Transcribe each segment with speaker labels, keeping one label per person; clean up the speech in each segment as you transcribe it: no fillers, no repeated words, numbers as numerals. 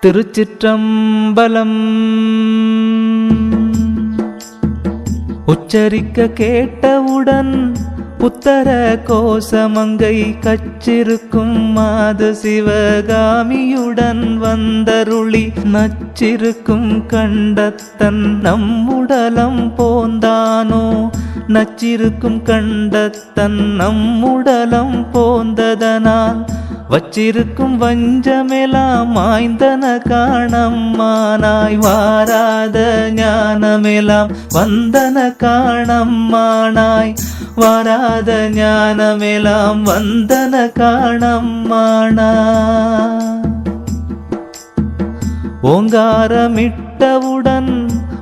Speaker 1: திருச்சிற்றம்பலம். உச்சரிக்க கேட்டவுடன் உத்தர கோசமங்கை கச்சிருக்கும் மாது சிவகாமியுடன் வந்தருளி நச்சிருக்கும் கண்டத்தன் நம்முடலம் போந்தானோ. நச்சிருக்கும் கண்டத்தன் நம்முடலம் போந்ததனால் வச்சிருக்கும் வஞ்சமெலாம் மாய்ந்தன காணம்மானாய். வாராத ஞானமெலாம் வந்தன காணம்மானாய். வாராத ஞானமெலாம் வந்தன காணம்மானாய். ஓங்காரமிட்டவுடன்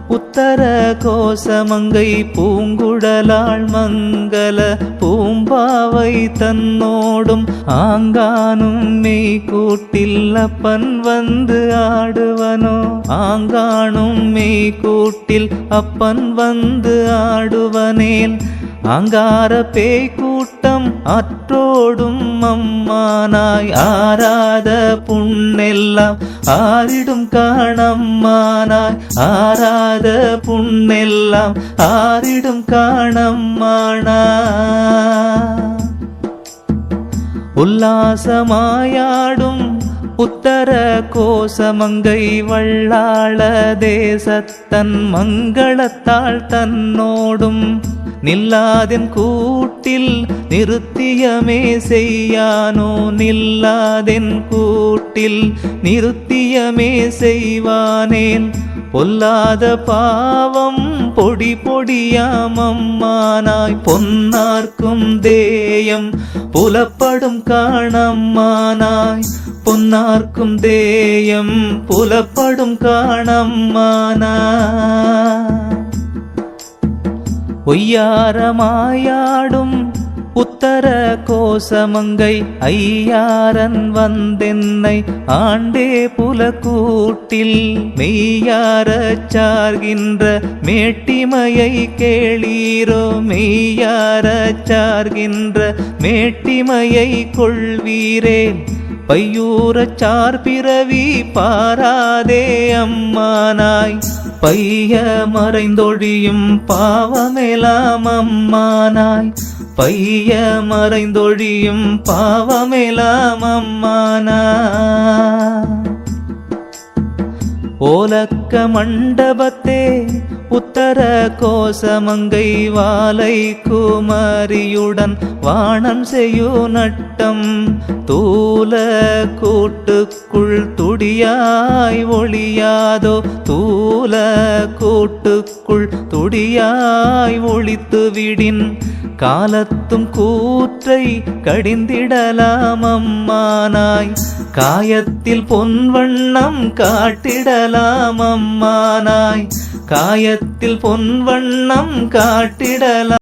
Speaker 1: உத்தர கோசமங்கை பூங்குழலாள் மங்கள பூம்பாவை தன்னோடும் ஆங்கானும் மெய் கூட்டில் அப்பன் வந்து ஆடுவனோ. ஆங்கானும் மெய் கூட்டில் அப்பன் வந்து ஆடுவனேல் ஆங்கார பேய் கூட்டம் அற்றோடும் அம்மானாய். ஆராத புண்ணெல்லாம் ஆறிடும் காணம்மானாய். ஆராத புண்ணெல்லாம் ஆறிடும் காணம்மானாய். உல்லாசமாயாடும் உத்தர கோசமங்கை வள்ளாள தேசத்தன் மங்களத்தாள் தன்னோடும் நில்லாதென் கூட்டில் நிறுத்தியமே செய்யானோ. நில்லாதென் கூட்டில் நிறுத்தியமே செய்வானேன் பொல்லாத பாவம் பொடி பொடியாமம்மானாய். பொன்னார்க்கும் தேயம் புலப்படும் காணம்மானாய். பொன்னார்க்கும் தேயம் புலப்படும் காணம்மானாய். ஒய்யாரமாயாடும் உத்தர கோசமங்கை ஐயாரன் வந்தென்னை ஆண்டே புலக்கூட்டில் மெய்யாரச் சார்கின்ற மேட்டிமையை கேளீரோ. மெய்யாரச் சார்கின்ற மேட்டிமையை கொள்வீரேன் பையூரச் சார்பிறவி பாராதே அம்மானாய். பைய மறைந்தொழியும் பாவமெலாம் அம்மானாய். பைய மறைந்தொழியும் பாவமெலாம் அம்மானாய். ஓலக்க மண்டபத்தே உத்தர கோசமங்கை வாலை குமரியுடன் வாணம் செய்யு நட்டம் தூல கூட்டுக்குள் துடியாய் ஒளியாதோ. தூல கூட்டுக்குள் துடியாய் ஒளித்து விடின் காலத்தும் கூற்றை கடிந்திடலாம் அம்மானாய். காயத்தில் பொன்வண்ணம் காட்டிடலாம் அம்மானாய். காயத்தில் பொன்வண்ணம் காட்டிடலாம்.